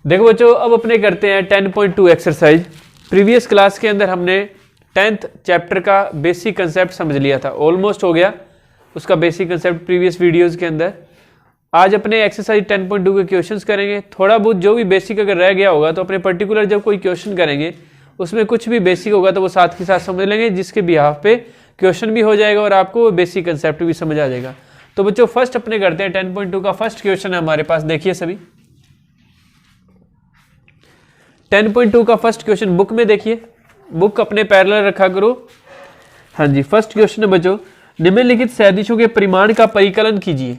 देखो बच्चों, अब अपने करते हैं 10.2 एक्सरसाइज। प्रीवियस क्लास के अंदर हमने 10th चैप्टर का बेसिक कंसेप्ट समझ लिया था, ऑलमोस्ट हो गया उसका बेसिक कंसेप्ट प्रीवियस वीडियोस के अंदर। आज अपने एक्सरसाइज 10.2 के क्वेश्चंस करेंगे। थोड़ा बहुत जो भी बेसिक अगर रह गया होगा तो अपने पर्टिकुलर जब कोई क्वेश्चन करेंगे उसमें कुछ भी बेसिक होगा तो वो साथ के साथ समझ लेंगे, जिसके बिहाफ पे क्वेश्चन भी हो जाएगा और आपको बेसिक कंसेप्ट भी समझ आ जाएगा। तो बच्चों फर्स्ट अपने करते हैं 10.2 का फर्स्ट क्वेश्चन है हमारे पास। देखिए सभी 10.2 का फर्स्ट क्वेश्चन बुक में देखिए, बुक अपने पैरेलल रखा करो। हाँ जी, फर्स्ट क्वेश्चन है बच्चों, निम्नलिखित सदिशों के परिमाण का परिकलन कीजिए।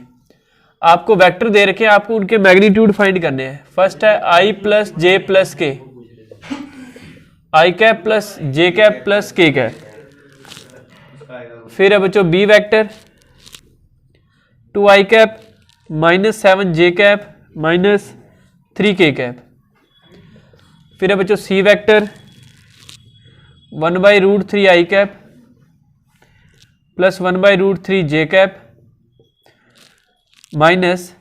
आपको वेक्टर दे रखे हैं, आपको उनके मैग्नीट्यूड फाइंड करने हैं। फर्स्ट है आई प्लस जे प्लस के, i cap plus J cap plus के कैप। फिर है बच्चों बी वेक्टर 2 आई कैप माइनस 7 जे कैप माइनस 3 के कैप। फिर है बच्चों सी वेक्टर 1/√3 आई कैप प्लस 1/√3 जे कैप माइनस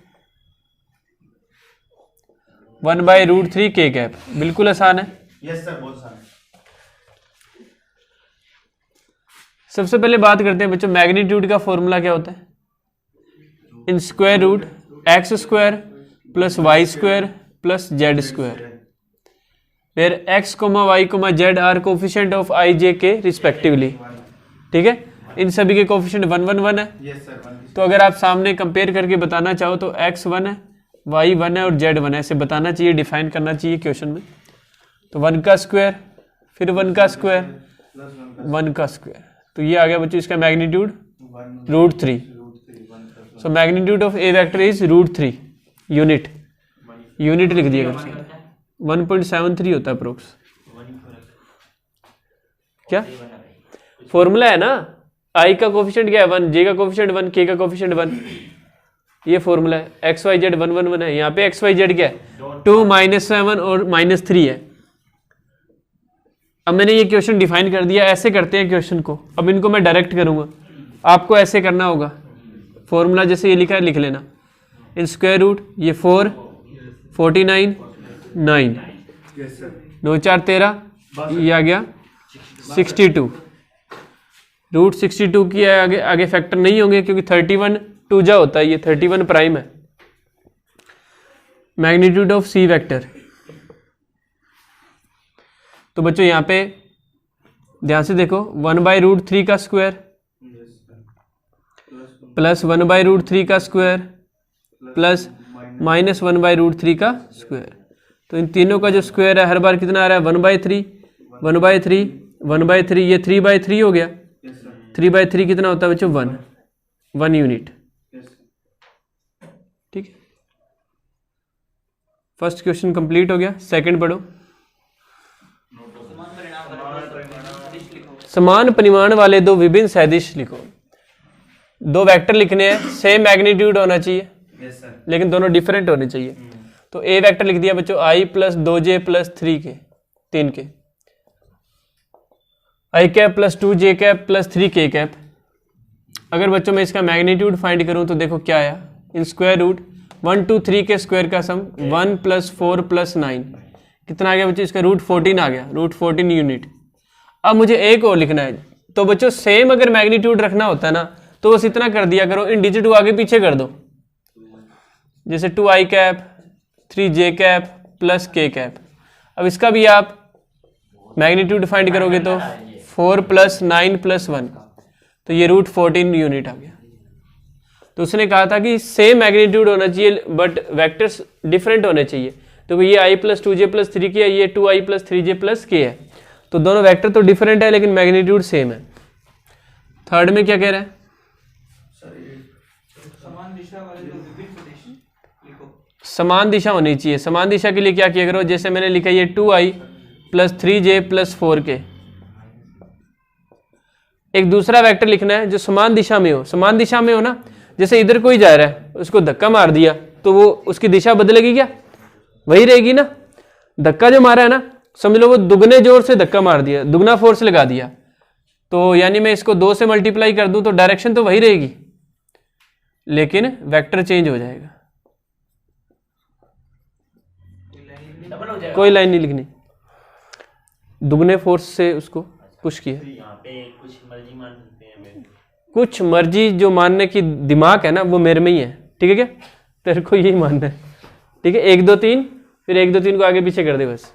1/√3 के कैप। बिल्कुल आसान है। यस सर, बहुत आसान है। सबसे पहले बात करते हैं बच्चों मैग्नीट्यूड का फॉर्मूला क्या होता है। इन square root x square plus y square plus z square, फिर x comma y comma z are coefficient of i j k respectively. ठीक है, इन सभी के कोफिशिएंट 1 1 1 है। Yes sir. तो अगर आप सामने कंपेयर करके बताना चाहो तो एक्स 1 है, वाई 1 है और जेड 1 है, ऐसे बताना चाहिए, डिफाइन करना चाहिए क्वेश्चन में। तो 1 का स्क्वायर फिर 1 का स्क्वायर 1 का स्क्वायर, तो ये आ गया बच्चों इसका magnitude √3। So magnitude of a vector is √3 unit. Unit लिख दिया 1.73 होता है अप्रोक्स। क्या फॉर्मूला है ना, आई का कोफिशिएंट क्या है 1, जे का कोफिशिएंट 1, के का कोफिशिएंट 1, ये फॉर्मूला है। एक्स वाई जेड 1 1 1 है, यहाँ पे एक्स वाई जेड क्या है 2 -7 और -3 है। अब मैंने ये क्वेश्चन डिफाइन कर दिया, ऐसे करते हैं क्वेश्चन को। अब इनको मैं डायरेक्ट करूंगा, आपको ऐसे करना होगा। फॉर्मूला जैसे ये लिखा है लिख लेना। इन स्क्वायर रूट ये 4 49 9 9 4 13, ये आ गया 62। √62 की आगे आगे फैक्टर नहीं होंगे क्योंकि 31 2 जा होता है, ये 31 प्राइम है। मैग्नीट्यूड ऑफ सी वेक्टर, तो बच्चों यहाँ पे ध्यान से देखो 1/√3 का स्क्वायर प्लस 1/√3 का स्क्वायर प्लस माइनस 1/√3 का स्क्वायर। तो इन तीनों का जो स्क्वायर है हर बार कितना आ रहा है 1/3 1/3 1/3, ये 3/3 हो गया। 3/3 कितना होता है बच्चों 1 यूनिट। ठीक है, फर्स्ट क्वेश्चन कंप्लीट हो गया। सेकंड पढ़ो। समान परिमाण वाले दो विभिन्न सदिश लिखो। दो वेक्टर लिखने हैं, सेम मैग्नीट्यूड होना चाहिए। Yes sir. लेकिन दोनों डिफरेंट होने चाहिए। तो ए वेक्टर लिख दिया बच्चों आई plus 2j plus 3 k, i cap plus 2j cap plus 3 k cap. अगर बच्चों मैं इसका मैग्नीट्यूड फाइंड करूं तो देखो क्या आया। इन स्क्वायर रूट 1 2 3 के स्क्वायर का सम 1 + 4 + 9 कितना आ गया बच्चों इसका √14 आ गया, √14 यूनिट। अब मुझे एक और लिखना है। तो बच्चों सेम अगर मैग्नीट्यूड रखना होता है ना तो बस इतना कर दिया करो, इन डिजिट को आगे पीछे कर दो। जैसे 2 आई कैप 3 जे कैप प्लस के कैप। अब इसका भी आप मैग्नीट्यूड फाइंड करोगे तो 4 + 9 + 1, तो ये √14 यूनिट आ गया। तो उसने कहा था कि सेम मैग्नीट्यूड होना चाहिए बट वेक्टर्स डिफरेंट होने चाहिए। तो ये i + 2j + 3 की है, ये 2i + 3j + k है। तो दोनों वेक्टर तो डिफरेंट है लेकिन मैग्नीट्यूड सेम है। थर्ड में क्या कह रहा है, समान दिशा वाले दो विभिन्न सदिश लिखो। समान दिशा होनी चाहिए। समान दिशा के लिए क्या किया करो, जैसे मैंने लिखा ये 2i + 3j + 4k। एक दूसरा वेक्टर लिखना है जो समान दिशा में हो। समान दिशा में हो ना, जैसे इधर कोई जा रहा है उसको धक्का मार दिया तो वो उसकी दिशा बदलेगी क्या, वही रहेगी ना। धक्का जो मारा है ना, समझ लो वो दुगने जोर से धक्का मार दिया, दुगना फोर्स लगा दिया, तो यानी मैं इसको 2 से मल्टीप्लाई कर दूं तो डायरेक्शन तो वही रहेगी लेकिन वेक्टर चेंज हो जाएगा। कोई लाइन नहीं लिखनी, दुगने फोर्स से उसको पुश किया। यहाँ पे कुछ मर्जी मान सकते हैं मेरे। कुछ मर्जी जो मानने की दिमाग है ना वो मेरे में ही है, ठीक है क्या? तेरे को यही मानना है, ठीक है? 1 2 3, फिर 1 2 3 को आगे पीछे कर दे बस।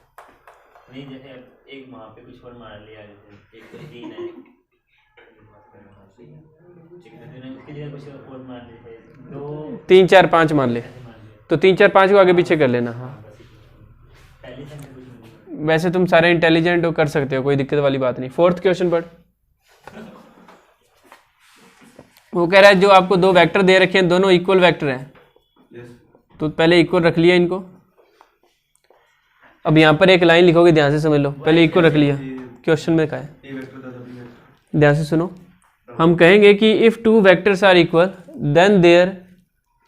नहीं जैसे एक वहाँ पे कुछ और मान लिया, जैसे 1 2 3 है, उसके लिए कुछ और मान लेते 2 3 4 5 मान ले, तो 3 4 5 को आगे पीछे कर लेना। हाँ पहले से कुछ नहीं। वैसे तुम सारे इंटेलिजेंट हो, कर सकते हो, कोई दिक्कत वाली बात नहीं। 4th क्वेश्चन पढ़। वो कह रहा है जो आपको 2 वेक्टर दे रखे हैं दोनों इक्वल वेक्टर हैं, तो पहले इक्वल रख लिया इनको। अब यहाँ पर एक लाइन लिखोगे, ध्यान से समझ लो, पहले इक्वल रख लिया, क्वेश्चन में कहा है, ध्यान से सुनो। हम कहेंगे कि if 2 vectors are equal then their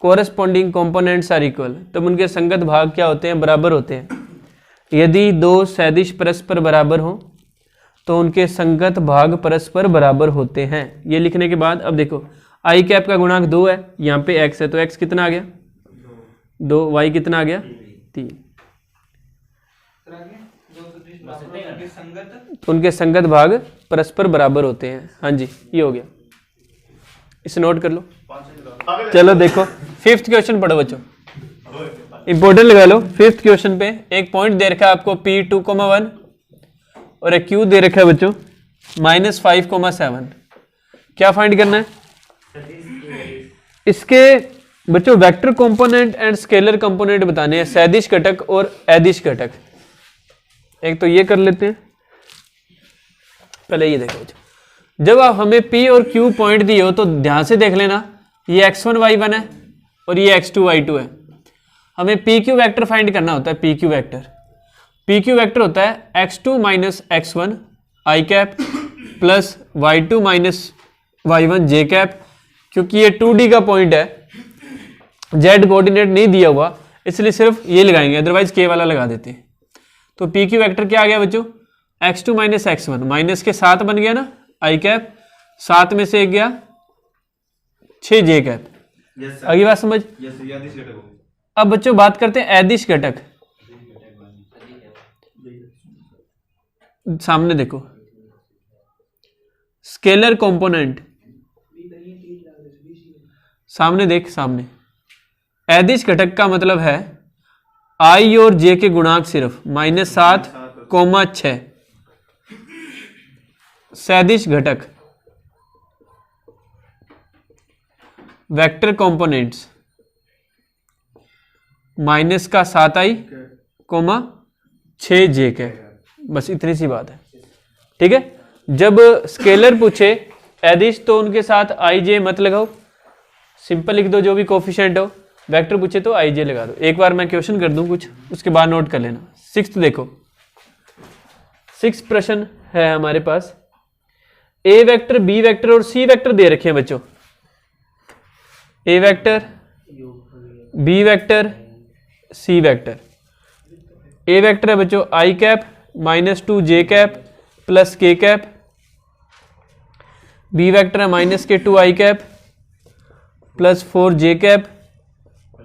corresponding components are equal, तब उनके संगत भाग क्या होते हैं? बराबर होते हैं। यदि 2 सदिश परस्पर बराबर हों तो उनके संगत भाग परस्पर बराबर होते हैं। ये लिखने के बाद अब देखो, आई कैप का गुणांक 2 है, यहाँ पे x है, तो x कितना आ गया? 2, y कितना आ गया? 3। तो उनके संगत भाग परस्पर बराबर होते हैं। हाँ जी, ये हो गया, इसे नोट कर लो। चलो देखो 5th क्वेश्चन पढ़ो बच्चों, इंपोर्टेंट लगा लो। 5th क्वेश्चन पे एक पॉइंट दे रखा है आपको P2,1 और एक Q दे रखा है बच्चों -5,7। क्या फाइंड करना है? इसके बच्चों vector component and scalar component बताने हैं, सदिश घटक और अदिश घटक। एक तो ये कर लेते हैं, पहले ये देखो बच्चों, जब आप हमें P और Q पॉइंट दिए हो तो ध्यान से देख लेना, ये x1 y1 है और ये x2 y2 है। हमें PQ वेक्टर फाइंड करना होता है। PQ वेक्टर होता है x2 minus x1 i cap plus y2 minus y1 j cap. क्योंकि ये 2D का पॉइंट है, z कोऑर्डिनेट नहीं दिया हुआ, इसलिए सिर्फ ये लगाएंगे, अदरवाइज k वाला लगा देते हैं। तो PQ वेक्टर क्या आ गया बच्चों? x2 माइनस x1, माइनस के 7 बन गया ना i कैप, 7 में से एक गया 6 j कैप। अगली बात समझ। अब बच्चों बात करते हैं अदिश घटक। सामने देखो, स्केलर कंपोनेंट, सामने देख, सामने अदिश घटक का मतलब है i और j के गुणांक सिर्फ -7, 6। सदिश घटक वेक्टर कंपोनेंट्स -7i, 6 j के, बस इतनी सी बात है, ठीक है। जब स्केलर पूछे अदिश तो उनके साथ i j मत लगाओ, सिंपल लिख दो जो भी कोफिशिएंट हो। वेक्टर पूछे तो i j लगा दो। एक बार मैं क्वेश्चन कर दूं कुछ, उसके बाद नोट कर लेना। 6th देखो, 6 प्रश्न है हमारे पास। a वेक्टर, b वेक्टर और c वेक्टर दे रखे हैं बच्चों। a vector, b vector, c vector. a vector है बच्चों i cap -2 j cap plus k cap. b vector है -2 i cap plus 4 j cap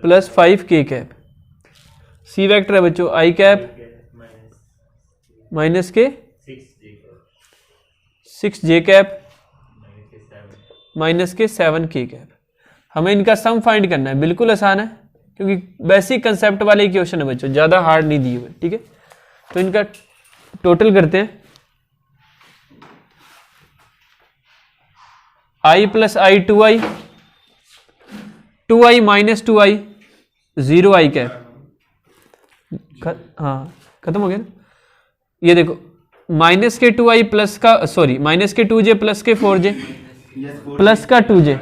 plus 5 k cap. c vector है बच्चों i cap -6 j cap -7 k cap. हमें इनका sum find करना है। बिल्कुल आसान है, क्योंकि बेसिक कंसेप्ट वाले क्वेश्चन है बच्चों, ज्यादा हार्ड नहीं दिए हुए, ठीक है। तो इनका टोटल करते हैं, i plus i 2i, 2i minus 2i 0i cap. हाँ खत्म हो गया ना। ये देखो माइनस के 2i प्लस का, सॉरी माइनस के 2j प्लस के 4j प्लस का 2j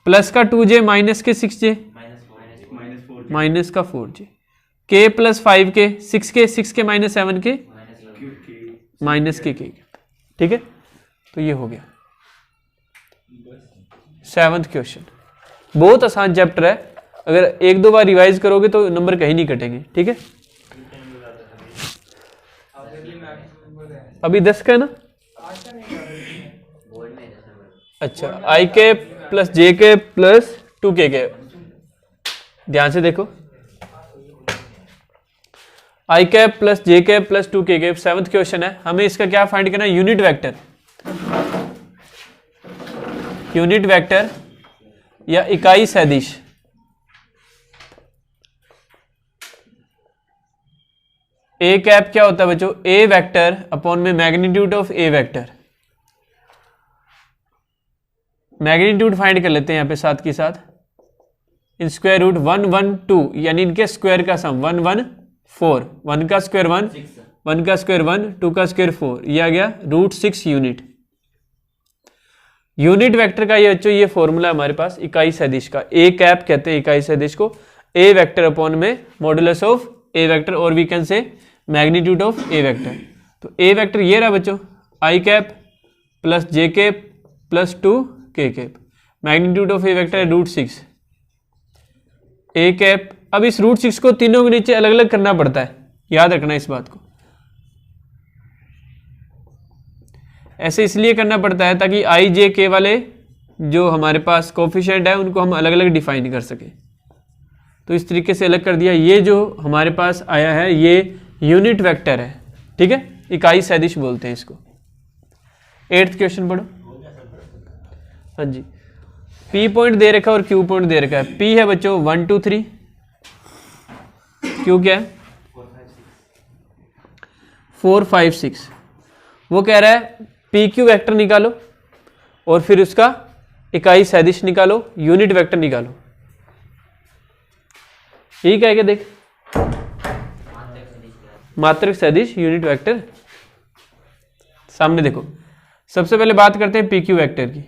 प्लस का 2j माइनस के 6j माइनस का 4j k plus 5k 6k minus 7k minus के k, ठीक है। तो ये हो गया 7th क्वेश्चन। बहुत आसान चैप्टर है, अगर 1-2 बार रिवाइज करोगे तो नंबर कहीं नहीं कटेंगे, ठीक है। अभी 10 का है ना। अच्छा i के प्लस j के प्लस 2k के। ध्यान से देखो, i cap plus J cap plus 2k cap, 7th question है। हमें इसका क्या फाइंड करना है? यूनिट वेक्टर, यूनिट वेक्टर या इकाई सदिश। ए कैप क्या होता है बच्चों? ए वेक्टर अपॉन में magnitude of a vector. Magnitude find कर लेते हैं यहाँ पे साथ के साथ। इन स्क्वायर रूट 1 1 2 यानी इनके स्क्वायर का सम 1 1 4, 1 का स्क्वायर 1, 1 का स्क्वायर 1, 2 का स्क्वायर 4, ये आ गया √6 यूनिट। यूनिट वेक्टर का ये बच्चों ये फॉर्मूला हमारे पास इकाई सदिश का। ए कैप कहते हैं इकाई सदिश को, ए वेक्टर अपॉन में मॉडुलस ऑफ ए वेक्टर, और we can say magnitude of a vector. तो ए वेक्टर ये रहा बच्चों, i cap plus J cap plus 2k cap, magnitude of a vector है √6 ए कैप। अब इस √6 को तीनों के नीचे अलग अलग करना पड़ता है, याद रखना इस बात को। ऐसे इसलिए करना पड़ता है ताकि आई जे के वाले जो हमारे पास कोफिशिएंट है उनको हम अलग अलग डिफाइन कर सके। तो इस तरीके से अलग कर दिया। ये जो हमारे पास आया है ये यूनिट वेक्टर है, ठीक है, इकाई सदिश बोलते हैं इसको। 8th क्वेश्चन पढ़ो। हाँ जी, P पॉइंट दे रखा है और Q पॉइंट दे रखा है। P है बच्चों 1 2 3, Q क्या है 4 5 6। वो कह रहा है PQ वेक्टर निकालो और फिर उसका इकाई सदिश निकालो, यूनिट वेक्टर निकालो। यही कहेगा देख, मात्रक सदिश यूनिट वेक्टर। सामने देखो, सबसे पहले बात करते हैं PQ वेक्टर की।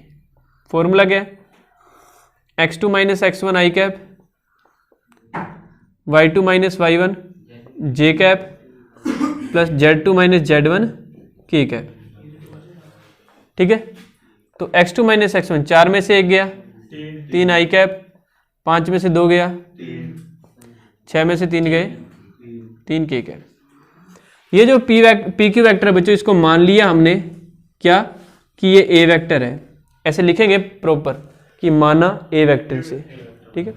फॉर्मूला क्या है? x2 minus x1 i cap, y2 minus y1 j cap plus z2 minus z1 k cap, ठीक है। तो x2 माइनस x1 4 में से 1 गया, 3 आई कैप, 5 में से 2 गया, 6 में से 3 गए, 3 k कैप। ये जो PQ वेक्टर है बच्चों, इसको मान लिया हमने क्या कि ये ए वेक्टर है। ऐसे लिखेंगे प्रॉपर कि माना ए वेक्टर से, ठीक है।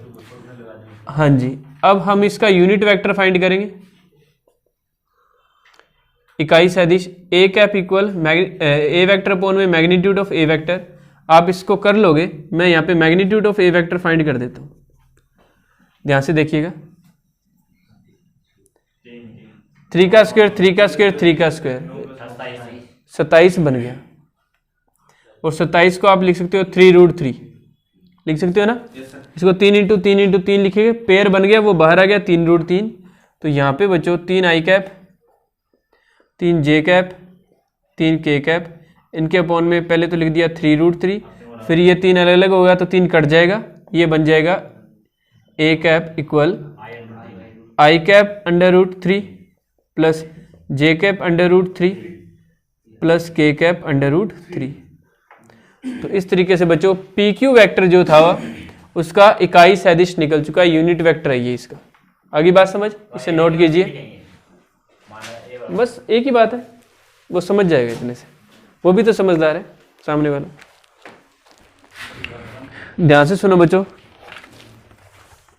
हाँ जी, अब हम इसका यूनिट वेक्टर फाइंड करेंगे। इकाई सदिश A cap equal A vector upon में मैग्नीट्यूड ऑफ ए वेक्टर। आप इसको कर लोगे, मैं यहाँ पे magnitude of a vector find कर देता हूँ, ध्यान से देखिएगा। 3 का स्क्वायर 3 का स्क्वायर 3 का स्क्वायर 27 बन गया। और 27 को आप लिख सकते हो 3√3 लिख सकते हो ना। इसको 3 इंटू 3 लिखेंगे, पेयर बन गया, वो बाहर आ गया 3√3। तो यहाँ पे बच्चों 3 आई कैप, 3 जे कैप, 3 के कैप, इनके अपॉन में पहले तो लिख दिया 3√3, फिर ये 3 अलग अलग होगा तो 3 कट जाएगा, ये बन जाएगा A cap equal I cap √3 plus J cap √3 plus के कैप √3। तो इस तरीके से बच्चों PQ वेक्टर जो था उसका इकाई सदिश निकल चुका है, यूनिट वेक्टर है ये इसका। आगे बात समझ, इसे नोट कीजिए, बस एक ही बात है, वो समझ जाएगा इतने से, वो भी तो समझदार है सामने वाला। ध्यान से सुनो बच्चों,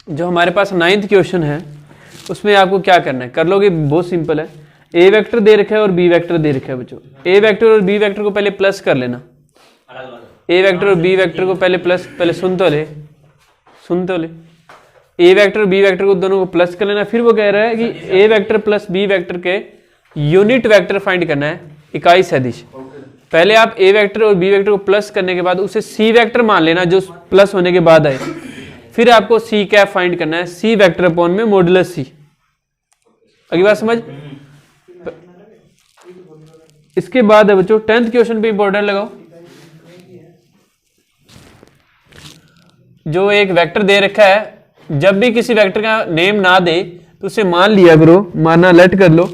जो हमारे पास 9th क्वेश्चन है उसमें आपको क्या करना है, कर लोगे, बहुत सिंपल है। ए वेक्टर दे रखा है और बी वेक्टर दे रखा है बच्चों। ए वेक्टर और बी वेक्टर को पहले प्लस कर लेना। ए वेक्टर और बी वेक्टर को पहले सुन तो ले। ए वेक्टर और बी वेक्टर को दोनों को प्लस कर लेना। फिर वो कह रहा है कि ए वेक्टर प्लस बी वेक्टर के यूनिट वेक्टर फाइंड करना है, इकाई सदिश। पहले आप ए वेक्टर और बी वेक्टर को प्लस करने के बाद उसे सी वेक्टर मान लेना जो प्लस होने के बाद आए। फिर आपको सी कैप फाइंड करना है, सी वेक्टर अपॉन में मॉडुलस सी। अगली बात समझ। इसके बाद है बच्चों 10th क्वेश्चन पे इंपॉर्टेंट लगाओ। जो एक वेक्टर दे रखा है, जब भी किसी वेक्टर का नेम ना दे तो उसे मान लिया करो, मानना लेट कर लो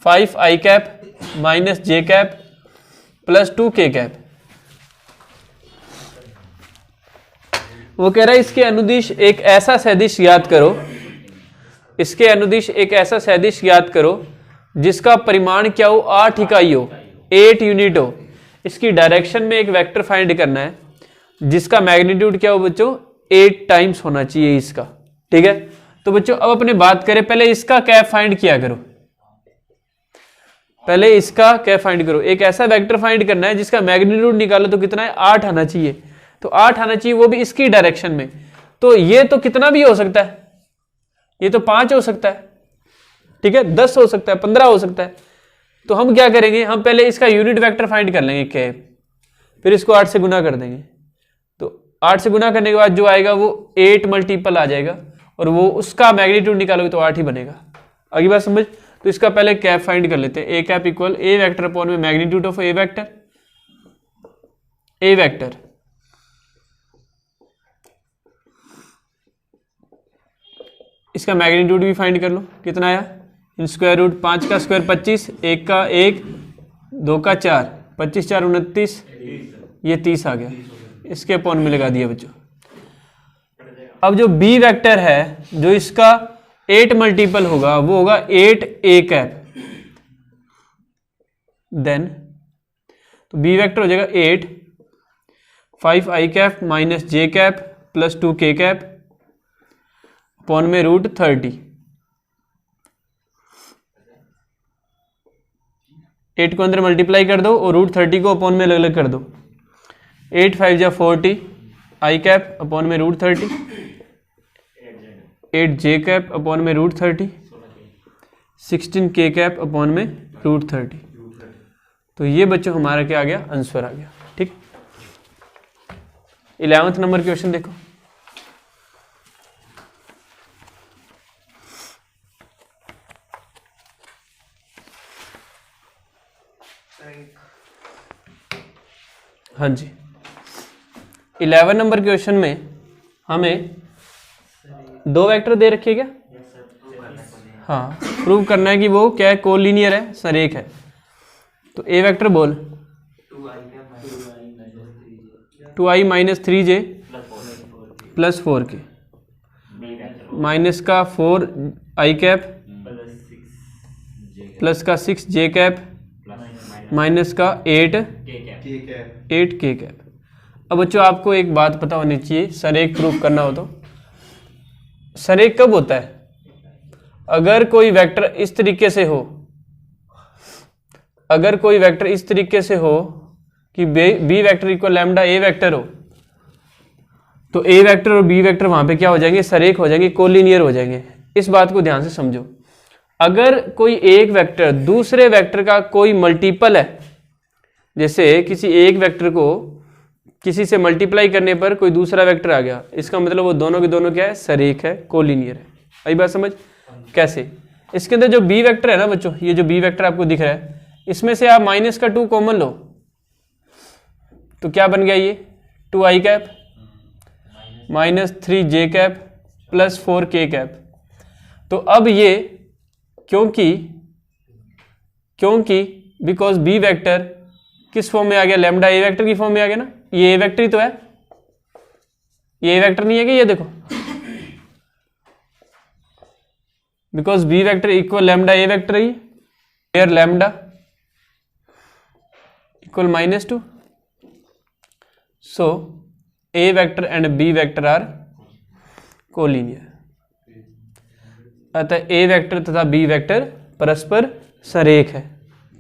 5 आई कैप माइनस जे कैप प्लस 2 के कैप। वो कह रहा है इसके अनुदिश एक ऐसा सदिश याद करो, इसके अनुदिश एक ऐसा सदिश याद करो जिसका परिमाण क्या हो, 8 इकाई हो, 8 यूनिट हो। इसकी डायरेक्शन में एक वेक्टर फाइंड करना है जिसका मैग्नीट्यूड क्या हो बच्चों, 8 टाइम्स होना चाहिए इसका, ठीक है। तो बच्चों अब अपने बात करें, पहले इसका कैप फाइंड किया करो। पहले इसका क्या फाइंड करो, एक ऐसा वेक्टर फाइंड करना है जिसका मैग्नीट्यूड निकालो तो कितना है 8 आना चाहिए, तो 8 आना चाहिए वो भी इसकी डायरेक्शन में। तो ये तो कितना भी हो सकता है, ये तो 5 हो सकता है, ठीक है, 10 हो सकता है, 15 हो सकता है। तो हम क्या करेंगे, हम पहले इसका यूनिट वेक्टर फाइंड कर लेंगे k, फिर इसको 8 से गुना कर देंगे। तो 8 से गुना करने के बाद जो आएगा वो 8 मल्टीपल आ जाएगा और वो उसका मैग्नीट्यूड निकालोगे तो 8 ही बनेगा। अगली बात समझ। तो इसका पहले कैप फाइंड कर लेते हैं, A cap equal A vector upon में magnitude of a vector, A vector इसका मैग्नीट्यूड भी फाइंड कर लो कितना आया, इन स्क्वायर रूट 5 का स्क्वायर 25, 1 का 1, 2 का 4, 25 4 29, ये 30 आ गया, इसके अपॉन में लगा दिया बच्चों। अब जो बी वेक्टर है जो इसका 8 मल्टीपल होगा वो होगा 8 ए कैप, देन तो बी वेक्टर हो जाएगा 8 5 आई कैप माइनस जे कैप प्लस 2 के कैप अपॉन में रूट 30। 8 को अंदर मल्टीप्लाई कर दो और रूट 30 को अपॉन में अलग अलग कर दो। 8 5 जा 40 आई कैप अपॉन में रूट 30, 8 जे कैप अपॉन में रूट 30, 16 के कैप अपॉन में रूट 30। तो ये बच्चों हमारा क्या आ गया, आंसर आ गया। ठीक, 11वां नंबर क्वेश्चन देखो। हाँ जी, 11 नंबर क्वेश्चन में हमें 2 वेक्टर दे रखे क्या, हाँ, प्रूव करना है कि वो क्या है, कोलिनियर है, सरेख है। तो ए वेक्टर बोल 2i minus 3j plus 4k minus का 4i कैप प्लस का 6j कैप माइनस का 8k कैप। अब बच्चों आपको एक बात पता होनी चाहिए, सरेख प्रूफ करना हो तो सरेख कब होता है, अगर कोई वेक्टर इस तरीके से हो, अगर कोई वेक्टर इस तरीके से हो कि B vector equal lambda A vector हो, तो ए वेक्टर और बी वेक्टर वहां पे क्या हो जाएंगे, सरेख हो जाएंगे, कोलिनियर हो जाएंगे। इस बात को ध्यान से समझो। अगर कोई एक वेक्टर दूसरे वेक्टर का कोई मल्टीपल है, जैसे किसी एक वेक्टर को किसी से मल्टीप्लाई करने पर कोई दूसरा वेक्टर आ गया, इसका मतलब वो दोनों के दोनों क्या है, सरेख है, कोलिनियर है। आई बात समझ। कैसे, इसके अंदर जो बी वेक्टर है ना बच्चों, ये जो बी वेक्टर आपको दिख रहा है, इसमें से आप माइनस का 2 कॉमन लो तो क्या बन गया, ये 2i cap minus 3j cap plus 4k cap. तो अब ये क्योंकि बिकॉज बी वेक्टर किस फॉर्म में आ गया, लैम्डा ए वेक्टर की फॉर्म में आ गया ना, ये ए वेक्टर ही तो है, ये ए वेक्टर नहीं है कि ये देखो, because B vector equal lambda A vector ही, where lambda equal -2, so A vector and B vector are collinear. अतः ए वेक्टर तथा बी वेक्टर परस्पर सरेख है,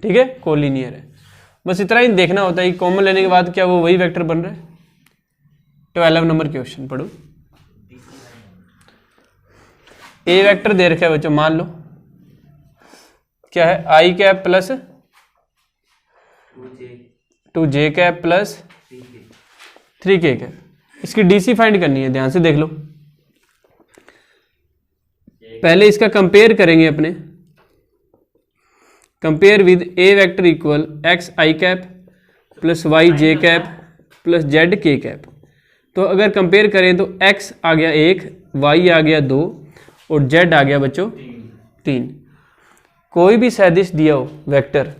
ठीक है, कोलिनियर है। बस इतना ही देखना होता है कि कॉमन लेने के बाद क्या वो वही वेक्टर बन रहा है। 12 नंबर क्वेश्चन पढ़ो। ए वेक्टर दे रखा है बच्चों, मान लो क्या है, आई cap plus 2j cap plus 3k cap. इसकी डीसी फाइंड करनी है, ध्यान से देख लो। पहले इसका कंपेयर करेंगे अपने, compare with A vector equal X I cap plus Y J cap plus Z K cap. तो अगर कंपेयर करें तो एक्स आ गया 1, वाई आ गया 2 और जेड आ गया बच्चों 3। कोई भी सदिश दिया हो वेक्टर,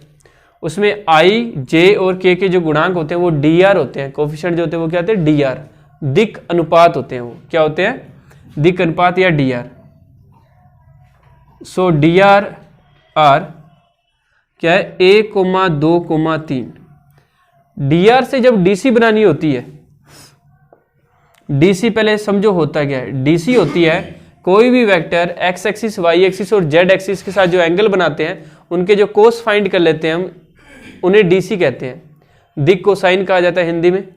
उसमें आई, जे और के जो गुणांक होते हैं वो डी आर होते हैं, कोफिशिएंट जो होते हैं वो क्या होते हैं, डी आर, दिक अनुपात होते हैं। वो क्या होते हैं, दिक अनुपात या डी आर। सो डी आर क्या है, 1,2,3। डी आर से जब डीसी बनानी होती है, डीसी पहले समझो होता क्या है, डीसी होती है कोई भी vector X axis, Y axis और जेड एक्सिस के साथ जो एंगल बनाते हैं उनके जो कोस फाइंड कर लेते हैं हम, उन्हें डीसी कहते हैं। दिक कोसाइन कहा जाता है हिंदी में,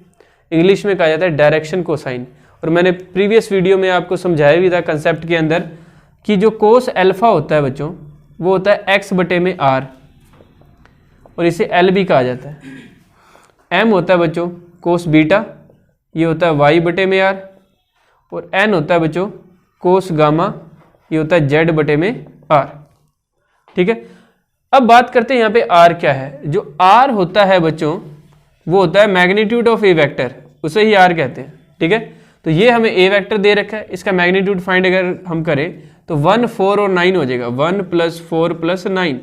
इंग्लिश में कहा जाता है डायरेक्शन कोसाइन। और मैंने प्रीवियस वीडियो में आपको समझाया भी था कंसेप्ट के अंदर कि जो कोस अल्फा होता है बच्चों, वो होता है एक्स बटे में आर, और इसे एल भी कहा जाता है। एम होता है बच्चों कोस बीटा, ये होता है वाई बटे में आर, और एन होता है बच्चों कोस गामा, ये होता है जेड बटे में आर। ठीक है, अब बात करते हैं यहाँ पे आर क्या है। जो आर होता है बच्चों वो होता है मैग्नीट्यूड ऑफ ए वेक्टर, उसे ही आर कहते हैं। ठीक है, तो ये हमें ए वेक्टर दे रखा है, इसका मैग्नीट्यूड फाइंड अगर हम करें तो 1, 4 और 9 हो जाएगा। 1 + 4 + 9,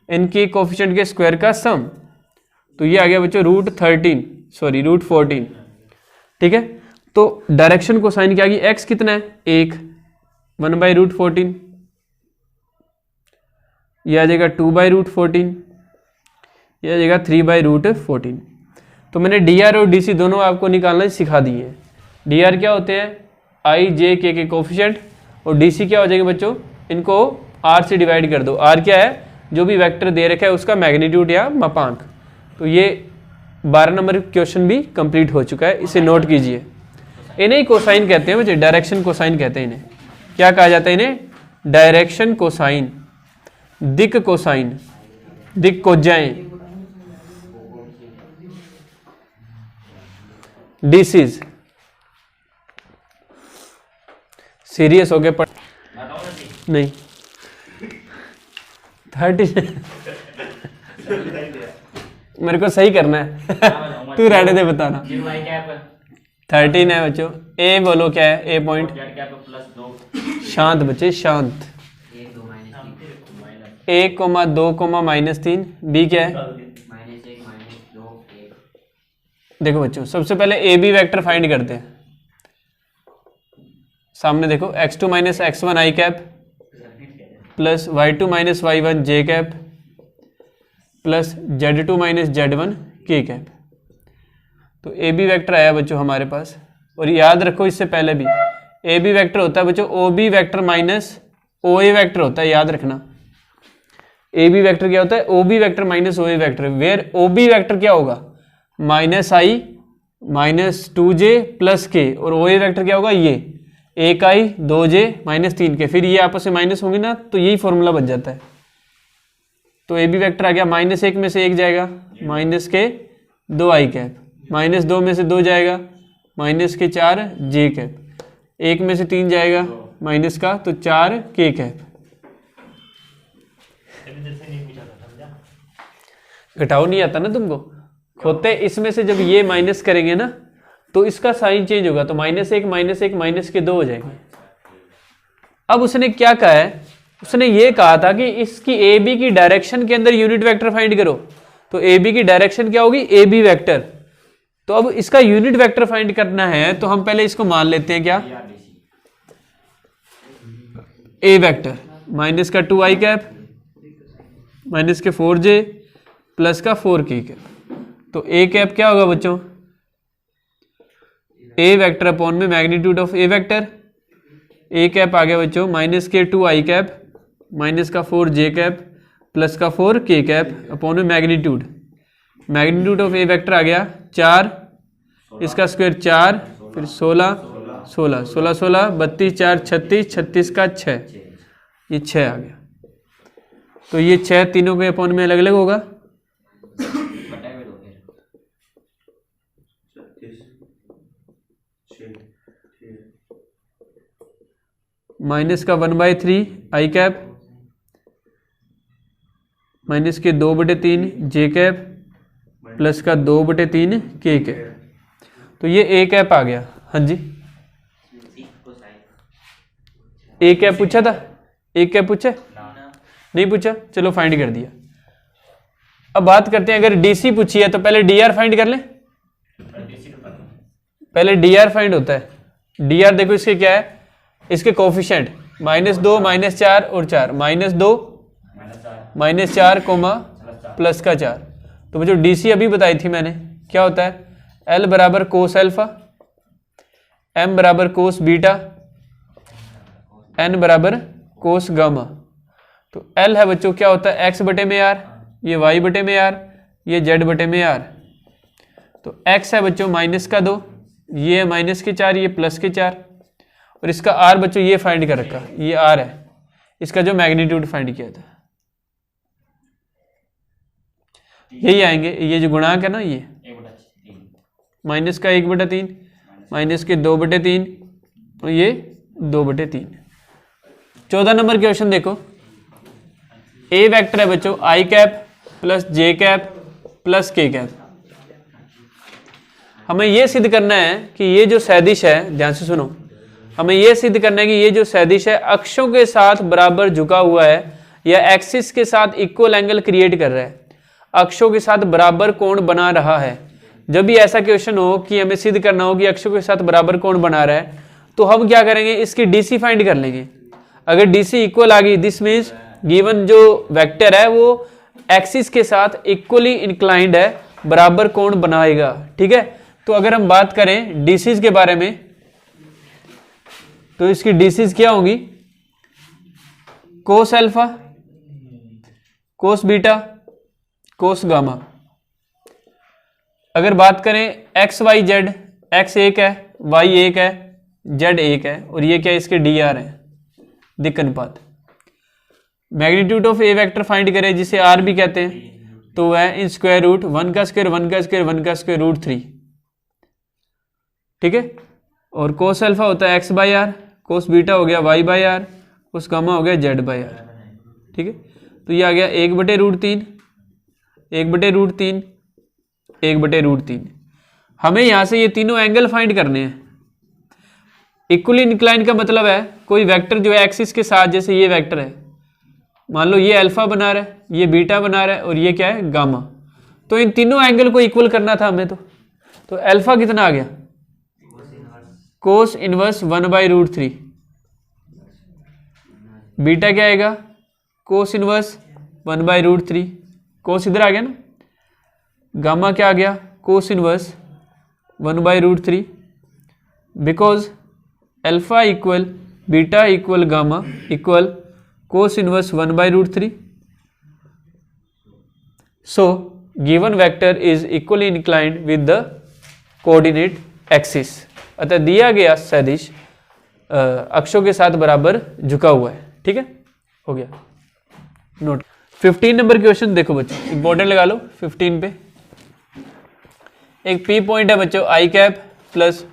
इनके कोफिशिएंट के स्क्वायर का सम, तो ये आ गया बच्चों √14। ठीक है, तो डायरेक्शन को साइन क्या आ गई, एक्स कितना है 1, 1/√14, ये आ जाएगा 2/√14, ये आ जाएगा 3/√14। तो मैंने डी आर और डी सी दोनों आपको निकालना सिखा दिए हैं। डी आर क्या होते हैं, आई जे के कोफिशिएंट, और डी सी क्या हो जाएगा बच्चों, इनको आर से डिवाइड कर दो। आर क्या है, जो भी वेक्टर दे रखा है उसका मैग्नीट्यूड या मापांक। तो ये 12 नंबर क्वेश्चन भी कंप्लीट हो चुका है, इसे नोट कीजिए। इन्हें ही कोसाइन कहते हैं बच्चे, डायरेक्शन कोसाइन कहते हैं इन्हें। क्या कहा जाता है इन्हें, डायरेक्शन कोसाइन, दिक कोसाइन, दिक कोजाएं, डीसीज। सीरियस हो गए पढ़, नहीं 30 मेरे को सही करना है तू रहने दे बताना। 13 है बच्चों। ए बोलो क्या है, ए पॉइंट शांत बच्चे शांत, 1,2,-3। बी क्या है, देखो बच्चों सबसे पहले ए बी वेक्टर फाइंड करते हैं। सामने देखो x2 - x1 i cap plus y2 - y1 j cap plus z2 - z1 k cap. तो ए बी वेक्टर आया बच्चों हमारे पास। और याद रखो इससे पहले भी ए बी वेक्टर होता है बच्चों ओ B vector minus O A vector होता है, याद रखना। ए बी वेक्टर क्या होता है, O B vector minus O A vector, where O B vector क्या होगा, -i -2j + k, और ओ ए वेक्टर क्या होगा, ये 1i 2j -3 के। फिर ये आपस में माइनस होंगे ना, तो यही फॉर्मूला बन जाता है। तो ए बी वेक्टर आ गया, -1 में से 1 जाएगा, -k 2i कैप, -2 में से 2 जाएगा, -4 j कैप, 1 में से 3 जाएगा माइनस का, तो 4 k कैप। घटाओ नहीं आता ना तुमको, खोते इसमें से जब ये माइनस करेंगे ना तो इसका साइन चेंज होगा, तो -1 -1 -के 2 हो जाएंगे। अब उसने क्या कहा है, उसने ये कहा था कि इसकी ए बी की डायरेक्शन के अंदर यूनिट वेक्टर फाइंड करो। तो ए बी की डायरेक्शन क्या होगी, ए बी वेक्टर। तो अब इसका यूनिट वेक्टर फाइंड करना है, तो हम पहले इसको मान लेते हैं क्या, ए वेक्टर माइनस का 2i कैप माइनस के 4j प्लस का 4k कैप। तो ए कैप क्या होगा बच्चों, ए वेक्टर अपॉन में magnitude of a vector. A cap आ गया बच्चों माइनस के 2i कैप माइनस का 4j कैप प्लस का 4k कैप अपॉन में मैग्नीट्यूड ऑफ ए वेक्टर आ गया 4, इसका स्क्वायर 4, फिर 16 16 16 16 32 4 36 36 का 6, ये 6 आ गया। तो ये 6 तीनों के अपॉन में अलग अलग होगा, माइनस का 1/3 आई कैप माइनस के 2/3 जे कैप प्लस का 2/3 के कैप। तो ये ए कैप आ गया। हाँ जी, ए कैप पूछा था, ए कैप पूछा नहीं पूछा, चलो फाइंड कर दिया। अब बात करते हैं, अगर डीसी पूछी है तो पहले डी आर फाइंड कर लें। पहले डी आर फाइंड होता है। डी आर देखो इसके क्या है, इसके कोफिशिएंट -2 -4 और 4, -2 -4 प्लस का 4। तो वो जो डीसी अभी बताई थी मैंने, क्या होता है, L बराबर कोस अल्फा, M बराबर कोस बीटा, N बराबर कोस गामा। तो एल है बच्चों क्या होता है, एक्स बटे में आर, ये वाई बटे में आर, ये जेड बटे में आर। तो एक्स है बच्चों -2, ये है -4, ये +4, और इसका आर बच्चों ये फाइंड कर रखा, ये आर है इसका जो मैग्नीट्यूड फाइंड किया था। यही आएंगे, ये जो गुणांक है ना, ये -1/3, -2/3 और ये 2/3। 14 नंबर क्वेश्चन देखो, ए वेक्टर है बच्चों i cap plus J cap plus के कैप। हमें यह सिद्ध करना है कि ये जो सदिश है, ध्यान से सुनो, हमें यह सिद्ध करना है कि ये जो सदिश है अक्षों के साथ बराबर झुका हुआ है या एक्सिस के साथ इक्वल एंगल क्रिएट कर रहा है, अक्षों के साथ बराबर कोण बना रहा है। जब भी ऐसा क्वेश्चन हो कि हमें सिद्ध करना हो कि अक्षों के साथ बराबर कोण बना रहा है, तो हम क्या करेंगे, इसकी डीसी फाइंड कर लेंगे। अगर डीसी इक्वल आ गई, दिस मीन्स गिवन जो वेक्टर है वो एक्सिस के साथ इक्वली इंक्लाइंड है, बराबर कोण बनाएगा। ठीक है, तो अगर हम बात करें डीसीज के बारे में, तो इसकी डीसीज क्या होंगी, cos alpha, cos beta, cos gamma. अगर बात करें एक्स वाई जेड, एक्स एक है, वाई एक है, जेड एक है, और ये क्या इसके डी आर है, दिक् अनुपात। Magnitude of a vector find करें जिसे आर भी कहते हैं, तो वह इन स्क्वायर रूट 1 का स्क्वायर 1 का स्क्वायर 1 का स्क्वायर √3। ठीक है, और कोस अल्फा होता है X by R, cos beta हो गया Y by R, cos gamma हो गया जेड बाई आर। ठीक है, तो ये आ गया 1/√3, 1/√3, 1/√3। हमें यहां से ये तीनों एंगल फाइंड करने हैं। इक्वली इंक्लाइन का मतलब है कोई वेक्टर जो है एक्सिस के साथ, जैसे ये वेक्टर है, मान लो ये अल्फा बना रहा है, ये बीटा बना रहा है, और ये क्या है गामा, तो इन तीनों एंगल को इक्वल करना था हमें। तो अल्फा कितना आ गया, कोस इनवर्स 1/√3, बीटा क्या आएगा, कोस इनवर्स 1/√3, कोस इधर आ गया ना, गामा क्या आ गया, cos inverse 1/√3, because alpha equal beta equal gamma equal cos inverse 1/√3। So given vector is equally inclined with the coordinate axis. अतः दिया गया सदिश अक्षों के साथ बराबर झुका हुआ है। ठीक है, हो गया नोट। 15 नंबर क्वेश्चन देखो बच्चों, इंपॉर्टेंट लगा लो 15 पे। एक पी पॉइंट है बच्चों i cap plus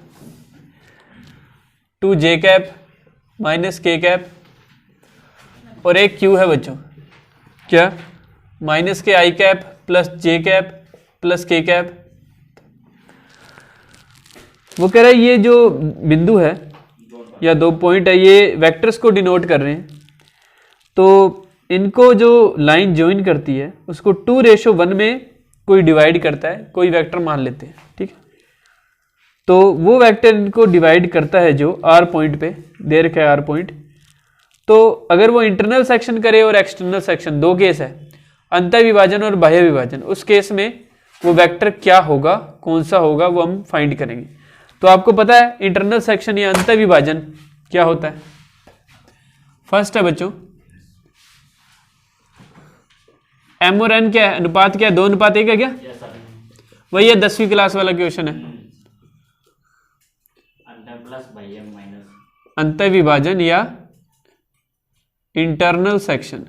2j cap minus के कैप, और एक क्यू है बच्चों क्या, माइनस के i cap plus J cap plus के कैप। वो कह रहा है ये जो बिंदु है या दो पॉइंट है, ये वेक्टर्स को डिनोट कर रहे हैं, तो इनको जो लाइन ज्वाइन करती है उसको 2:1 में कोई डिवाइड करता है, कोई वेक्टर मान लेते हैं। ठीक है, तो वो वेक्टर इनको डिवाइड करता है जो आर पॉइंट पे दे रखा है, आर पॉइंट। तो अगर वो इंटरनल सेक्शन करे और एक्सटर्नल सेक्शन, दो केस है, अंतः विभाजन और बाह्य विभाजन, उस केस में वो वेक्टर क्या होगा, कौन सा होगा, वो हम फाइंड करेंगे। तो आपको पता है इंटरनल सेक्शन या अंतः विभाजन क्या होता है। फर्स्ट है बच्चों एम और एन क्या है, अनुपात क्या है, 2:1 है क्या, वही है 10वीं क्लास वाला क्वेश्चन है। अंतः विभाजन या इंटरनल सेक्शन,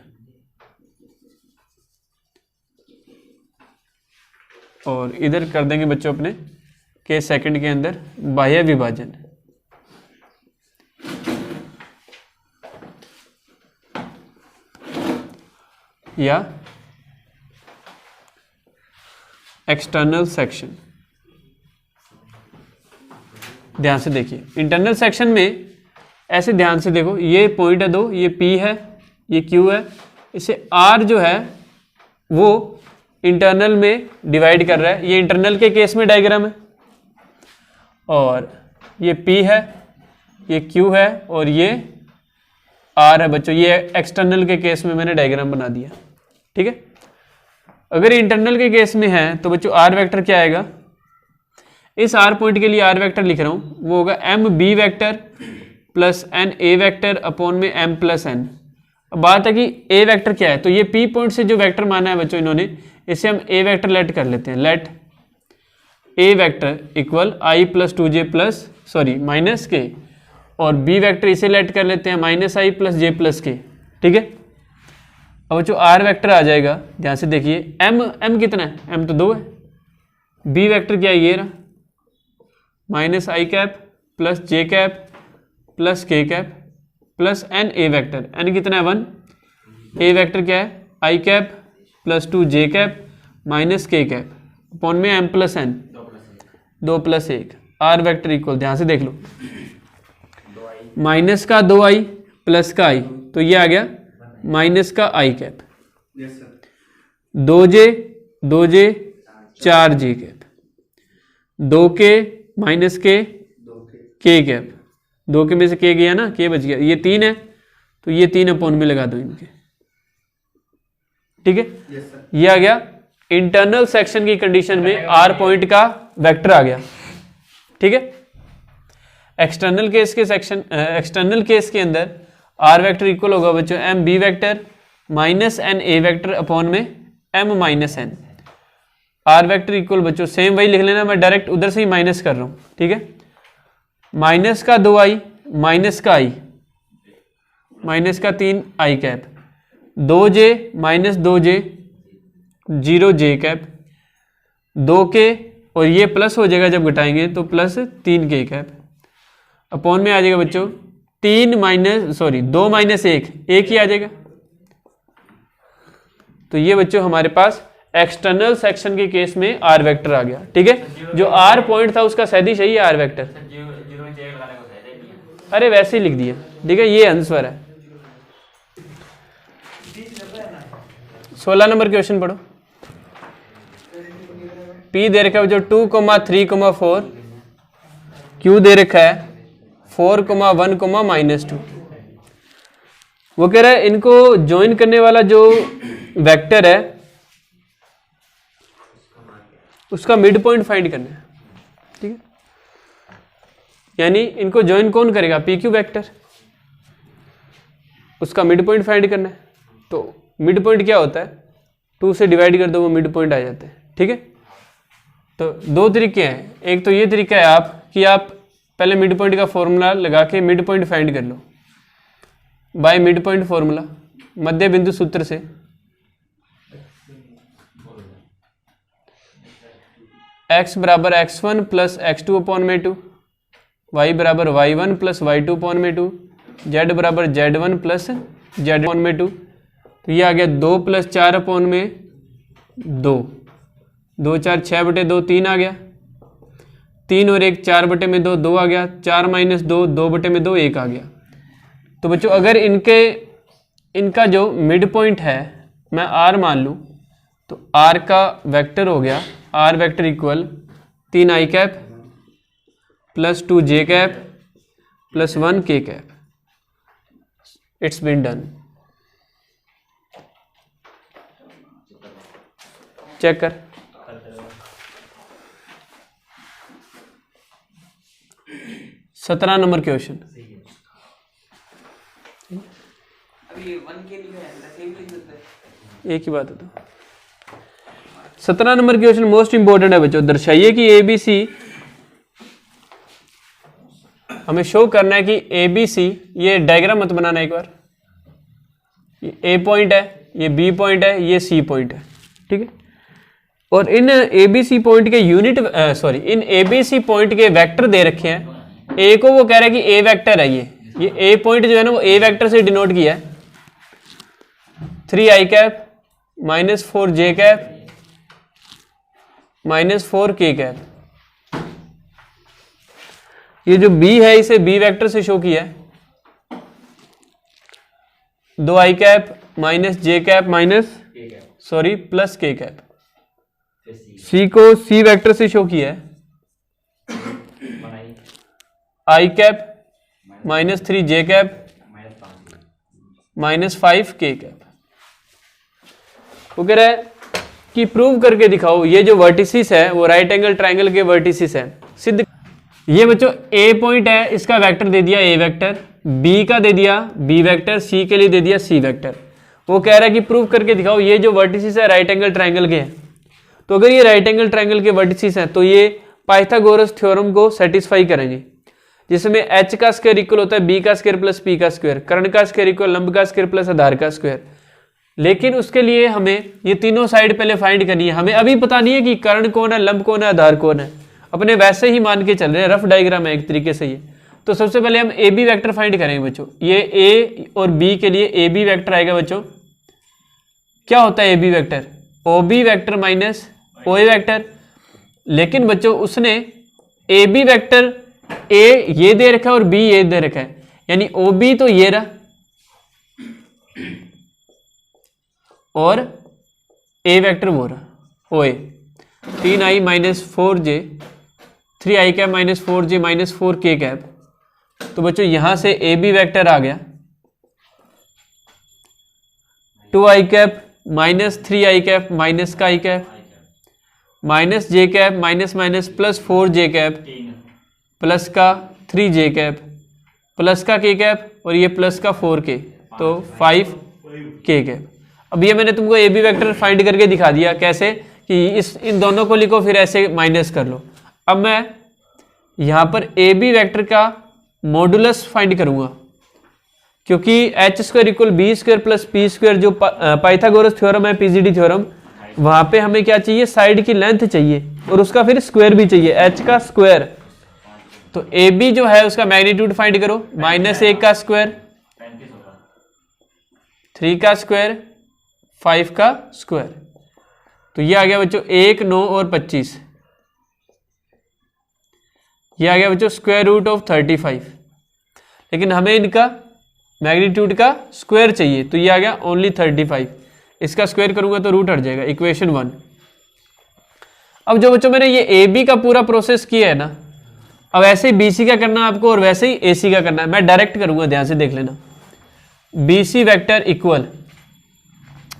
और इधर कर देंगे बच्चों अपने के सेकंड के अंदर बाह्य विभाजन। या एक्सटर्नल सेक्शन। ध्यान से देखिए, इंटरनल सेक्शन में ऐसे ध्यान से देखो, ये पॉइंट है दो, ये P है, ये Q है, इसे R जो है वो इंटरनल में डिवाइड कर रहा है। ये इंटरनल के केस में डायग्राम है, और ये P है, ये Q है, और ये R है बच्चों। ये एक्सटर्नल के केस में मैंने डायग्राम बना दिया। ठीक है, अगर इंटरनल के केस में है तो बच्चों R वेक्टर क्या आएगा, इस R पॉइंट के लिए R वेक्टर लिख रहा हूं, वो होगा MB vector plus NA vector upon में M प्लस N। अब बात है कि ए वेक्टर क्या है, तो ये पी पॉइंट से जो वेक्टर माना है बच्चों इन्होंने, इसे हम ए वेक्टर लेट कर लेते हैं। Let a vector equal i plus 2j plus sorry minus k, और बी वेक्टर इसे लेट कर लेते हैं minus i plus j plus k. ठीक है, अब बच्चों आर वेक्टर आ जाएगा, ध्यान से देखिए। एम कितना है, एम तो 2 है। बी वेक्टर क्या है, ये रहा minus I cap plus J cap plus के कैप प्लस एन ए वेक्टर, एन कितना है 1। ए वेक्टर क्या है, आई cap plus 2 J cap minus के कैप अपॉन में M plus N 2 plus 1। R vector equal, ध्यान से देख लो, माइनस का 2i प्लस का i, तो ये आ गया माइनस का i cap, 2j 4j cap, 2k minus के कैप, 2 के में से के गया ना, के बच गया, ये 3 है तो ये 3 अपॉन में लगा दो इनके। ठीक है, ये आ गया इंटरनल सेक्शन की कंडीशन में आर पॉइंट का वेक्टर आ गया। ठीक है, एक्सटर्नल केस के अंदर आर वेक्टर इक्वल होगा बच्चों m b vector minus n ए वेक्टर अपॉन में m minus n. R vector equal बच्चों सेम वही लिख लेना, मैं डायरेक्ट उधर से ही माइनस कर रहा हूं। ठीक है, माइनस का 2i माइनस का i माइनस का 3i cap, 2j minus 2j 0j cap, 2k और ये प्लस हो जाएगा जब घटाएंगे तो प्लस 3k कैप अपॉन में आ जाएगा बच्चों 2 माइनस 1 ही आ जाएगा। तो ये बच्चों हमारे पास एक्सटर्नल सेक्शन के केस में आर वेक्टर आ गया। ठीक है, जो आर पॉइंट था उसका सदिश है ये आर वेक्टर। अरे वैसे ही लिख दिया। ठीक है, ये आंसर है। 16 नंबर क्वेश्चन पढ़ो। P दे रखा है जो 2, 3, 4, Q दे रखा है 4, 1, -2। वो कह रहा है इनको ज्वाइन करने वाला जो वेक्टर है उसका मिड पॉइंट फाइंड करना है। ठीक है, यानी इनको ज्वाइन कौन करेगा, PQ वेक्टर, उसका मिड पॉइंट फाइंड करना है। तो मिड पॉइंट क्या होता है, 2 से डिवाइड कर दो वो मिड पॉइंट आ जाता है। ठीक है, तो 2 तरीके हैं। एक तो ये तरीका है आप पहले मिड पॉइंट का फॉर्मूला लगा के मिड पॉइंट फाइंड कर लो बाय मिड पॉइंट फॉर्मूला, मध्य बिंदु सूत्र से। x बराबर x1 प्लस x2 अपॉन में 2, y बराबर y1 प्लस y2 अपॉन में 2, z बराबर z1 प्लस z अपॉन में 2। तो ये आ गया 2 प्लस 4 अपॉन में 2, 2 4 6 बटे 2 3 आ गया, 3 और 1 4 बटे में 2 2 आ गया, 4 माइनस 2 2 बटे में 2 1 आ गया। तो बच्चों अगर इनका जो मिड पॉइंट है मैं r मान लूँ तो r का वेक्टर हो गया r vector equal 3i cap plus 2j cap plus 1k cap. It's been done. Check कर। सत्रह नंबर क्वेश्चन। अभी 1 के लिए है, सेम लिख देते हैं। एक ही बात है। तो 17 नंबर क्वेश्चन मोस्ट इंपोर्टेंट है बच्चों। दर्शाइए कि ABC, हमें शो करना है कि ABC, ये डायग्राम मत बनाना एक बार, ये A पॉइंट है, ये B पॉइंट है, ये C पॉइंट है। ठीक है, और इन ABC पॉइंट के इन ABC पॉइंट के वेक्टर दे रखे हैं। A को वो कह रहा है कि A वेक्टर है, ये A पॉइंट जो है ना वो A वेक्टर से डिनोट किया है। 3i cap minus 4j cap minus 4k cap. ये जो B है इसे B वेक्टर से शो किया है। 2i cap minus j cap minus plus k cap. C को C वेक्टर से शो किया है। i cap minus 3j cap minus 5k cap. वो कह रहा है कि प्रूव करके दिखाओ ये जो वर्टिसिस है वो राइट एंगल ट्रायंगल के वर्टिसिस है। सिद्ध। ये बच्चों A पॉइंट है, इसका वेक्टर दे दिया A वेक्टर, बी का दे दिया बी वेक्टर, सी के लिए दे दिया सी वेक्टर। वो कह रहा है कि प्रूव करके दिखाओ ये जो वर्टिसेस है राइट एंगल ट्रायंगल के हैं। तो अगर ये राइट एंगल ट्रायंगल के वर्टिसेस हैं तो ये पाइथागोरस थ्योरम को सेटिस्फाई करेंगे, जिसमें h का स्क्वायर इक्वल होता है b का स्क्वायर प्लस p का स्क्वायर, कर्ण का स्क्वायर इक्वल लंब का स्क्वायर प्लस आधार का स्क्वायर। लेकिन उसके लिए हमें ये तीनों साइड पहले फाइंड करनी है। हमें अभी पता नहीं है कि कर्ण कौन है, लंब कौन है, आधार कौन है, अपने वैसे ही मान के चल रहे हैं, रफ डायग्राम है एक तरीके से ये। तो सबसे पहले हम ए बी वैक्टर फाइंड करेंगे बच्चों। ये ए और बी के लिए ए बी वैक्टर आएगा बच्चों। क्या होता है A B vector? O B vector minus O A vector. लेकिन बच्चों उसने ए बी वैक्टर ए ये दे रखा है और बी ये दे रखा है, यानी ओ बी तो ये रहा और ए वेक्टर वो रहा ओ ए। 3i minus 4j 3i cap minus 4j minus 4k cap. तो बच्चों यहां से ए बी वैक्टर आ गया 2i cap minus 3i cap minus का i cap minus j cap minus minus plus 4j cap plus का 3j कैप प्लस का k cap और ये प्लस का 4k, तो 5k कैप। अब ये मैंने तुमको ए बी वैक्टर फाइंड करके दिखा दिया कैसे कि इन दोनों को लिखो फिर ऐसे माइनस कर लो। अब मैं यहाँ पर ए बी वैक्टर का मॉडुलस फाइंड करूँगा, क्योंकि H square equal B square plus P square जो पाइथागोरस थ्योरम है, पीजीडी थ्योरम, वहाँ पे हमें क्या चाहिए, साइड की लेंथ चाहिए और उसका फिर स्क्वायर भी चाहिए, एच का स्क्वायर। तो ए बी जो है उसका मैग्नीट्यूड फाइंड करो, माइनस 1 का स्क्वायर 3 का स्क्वायर 5 का स्क्वायर। तो ये आ गया बच्चों 1 9 और 25। ये आ गया बच्चों स्क्वायर रूट ऑफ 35। लेकिन हमें इनका मैग्नीट्यूड का स्क्वायर चाहिए, तो ये आ गया ओनली 35। इसका स्क्वायर करूंगा तो रूट हट जाएगा, इक्वेशन 1। अब जो बच्चों मैंने ये ए बी का पूरा प्रोसेस किया है ना, अब ऐसे ही बी सी का करना आपको और वैसे ही ए सी का करना है। मैं डायरेक्ट करूंगा, ध्यान से देख लेना। B C vector equal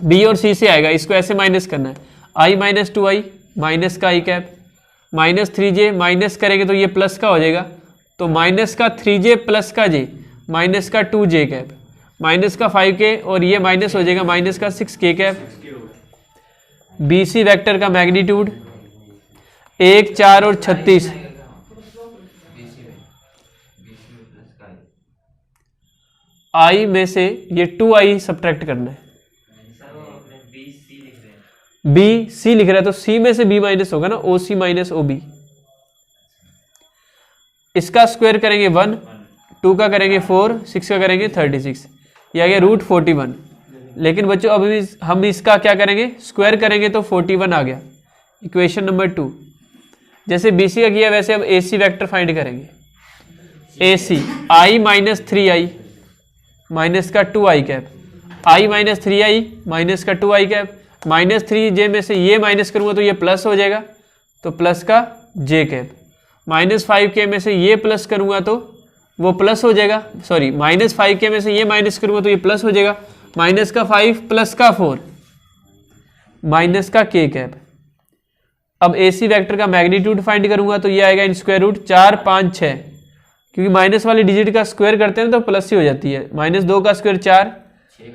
B और सी से आएगा, इसको ऐसे माइनस करना है, आई माइनस 2i माइनस का i cap minus 3j minus करेंगे तो ये प्लस का हो जाएगा, तो माइनस का 3j प्लस का j माइनस का 2j कैप माइनस का 5k और ये माइनस हो जाएगा माइनस का 6k cap. B C vector का मैग्नीट्यूड 1 4 और 36। आई में से ये 2i सब्ट्रैक्ट करना है, बी सी लिख रहा है तो सी में से बी माइनस होगा ना, ओ सी माइनस ओ बी। इसका स्क्वायर करेंगे 1, 2 का करेंगे 4, 6 का करेंगे 36, ये आ गया रूट 41। लेकिन बच्चों अभी हम इसका क्या करेंगे, स्क्वायर करेंगे तो 41 आ गया, इक्वेशन नंबर 2। जैसे बी सी का किया वैसे अब ए सी वैक्टर फाइंड करेंगे। ए सी आई माइनस 3i माइनस का 2i कैप, आई माइनस 3i माइनस का 2i कैप, माइनस 3j में से ये माइनस करूंगा तो ये प्लस हो जाएगा, तो प्लस का j कैप, माइनस 5k में से ये प्लस करूंगा तो वो प्लस हो जाएगा, सॉरी माइनस 5k में से ये माइनस करूंगा तो ये प्लस हो जाएगा, माइनस का 5 प्लस का 4 माइनस का k कैप। अब ए सी वैक्टर का मैग्नीट्यूड फाइंड करूंगा तो ये आएगा इन स्क्वायर रूट 4 5 6, क्योंकि माइनस वाली डिजिट का स्क्वायर करते हैं तो प्लस ही हो जाती है। माइनस 2 का स्क्वायर 4,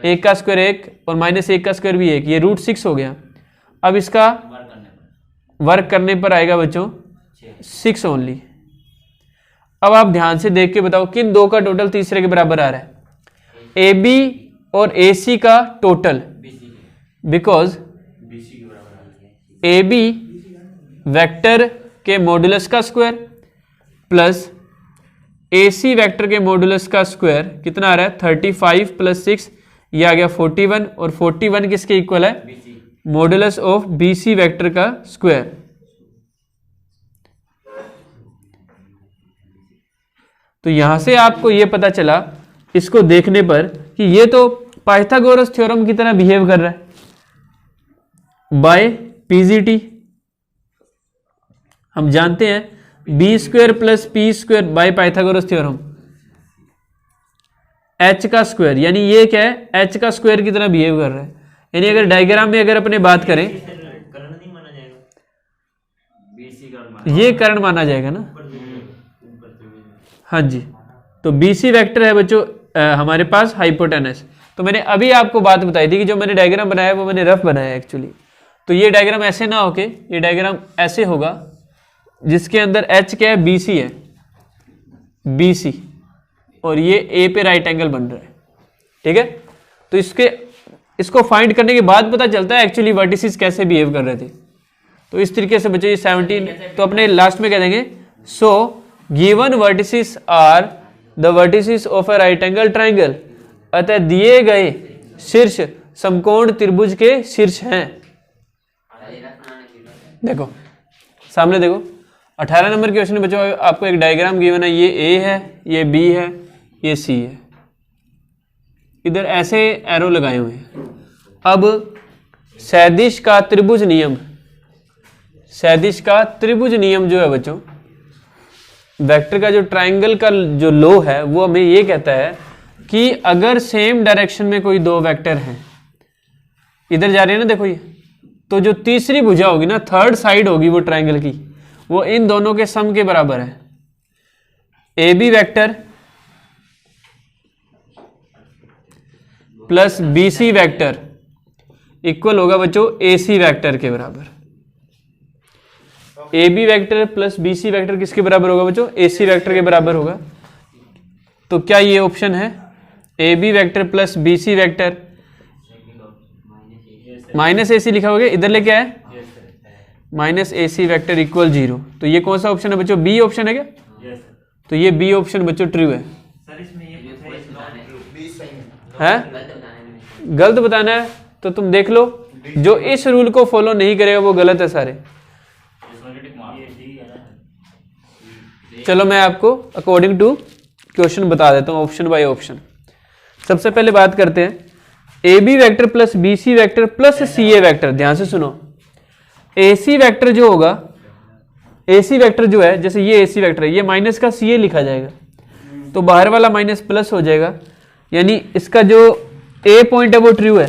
1 का स्क्वायर 1 और माइनस 1 का स्क्वायर भी 1, ये रूट 6 हो गया। अब इसका वर्क करने पर आएगा बच्चों 6 ओनली। अब आप ध्यान से देख के बताओ किन दो का टोटल तीसरे के बराबर आ रहा है, ए बी और ए सी का total, because A B vector के मॉडुलस का square plus A C vector के मॉडुलस का स्क्वायर कितना आ रहा है, 35 प्लस 6, ये आ गया 41 और 41 किसके इक्वल है, modulus of B C vector का स्क्वायर। तो यहां से आपको यह पता चला इसको देखने पर कि ये तो पाइथागोरस थ्योरम की तरह बिहेव कर रहा है बाय पीजीटी। हम जानते हैं B square plus P square by Pythagoras theorem, H का स्क्वायर, यानी ये क्या है, एच का स्क्वायर की तरह बिहेव कर रहा है। यानी अगर डायग्राम में अगर अपने बात करें, कर्ण नहीं माना जाएगा, ये कर्ण माना जाएगा ना, हाँ जी। तो BC वेक्टर है बच्चों हमारे पास हाइपोटेनस। तो मैंने अभी आपको बात बताई थी कि जो मैंने डायग्राम बनाया वो मैंने रफ बनाया एक्चुअली। तो ये डायग्राम ऐसे ना होके ये डायग्राम ऐसे होगा जिसके अंदर H क्या है, BC है, BC, और ये A पे राइट एंगल बन रहा है, ठीक है। तो इसको फाइंड करने के बाद पता चलता है एक्चुअली वर्टिसेस कैसे बिहेव कर रहे थे। तो इस तरीके से बच्चों ये 17, तो अपने लास्ट में कह देंगे so given vertices are the vertices of a right angle triangle, अतः दिए गए शीर्ष समकोण त्रिभुज के शीर्ष हैं। देखो सामने देखो 18 नंबर के क्वेश्चन में बच्चों आपको एक डायग्राम गिवन है, ये A है, ये B है, ये C है, इधर ऐसे एरो लगाए हुए हैं। अब सदिश का त्रिभुज नियम, सदिश का त्रिभुज नियम जो है बच्चों, वेक्टर का जो ट्राइंगल का जो लॉ है वो हमें ये कहता है कि अगर सेम डायरेक्शन में कोई दो वेक्टर हैं, इधर जा रहे हैं ना देखो ये, तो जो तीसरी भुजा होगी ना, थर्ड साइड होगी वो ट्राइंगल की, वो इन दोनों के सम के बराबर है। AB vector plus BC vector equal होगा बच्चों AC वेक्टर के बराबर। AB vector plus BC vector किसके बराबर होगा बच्चों? AC वेक्टर के बराबर होगा। तो क्या ये ऑप्शन है AB vector plus BC vector minus AC लिखा होगा, इधर लेके आए माइनस AC वेक्टर इक्वल 0। तो ये कौन सा ऑप्शन है बच्चों? B ऑप्शन है क्या? तो ये B ऑप्शन बच्चों ट्रू है। गलत बताना है तो तुम देख लो, जो इस रूल को फॉलो नहीं करेगा वो गलत है सारे। चलो मैं आपको अकॉर्डिंग टू क्वेश्चन बता देता हूँ ऑप्शन बाय ऑप्शन। सबसे पहले बात करते हैं AB vector plus BC vector plus CA vector. ध्यान से सुनो, AC वेक्टर जो होगा, AC वेक्टर जो है, जैसे ये AC वेक्टर है, ये माइनस का CA लिखा जाएगा, तो बाहर वाला माइनस प्लस हो जाएगा, यानी इसका जो A पॉइंट है वो ट्रू है।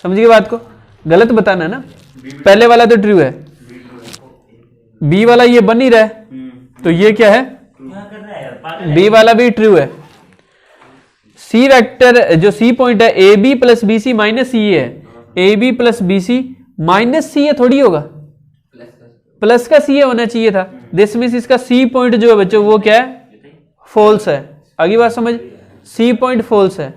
समझिए बात को, गलत बताना है ना, पहले वाला तो ट्रू है, B वाला ये बन ही रहा है, तो ये क्या है, B वाला भी ट्रू है। C वेक्टर जो C पॉइंट है, AB plus BC minus CA है, AB plus BC minus CA थोड़ी होगा, प्लस का CA होना चाहिए था। दिस मींस इसका C पॉइंट जो है बच्चों वो क्या है, फॉल्स है। आगे बात समझ, C पॉइंट फॉल्स है।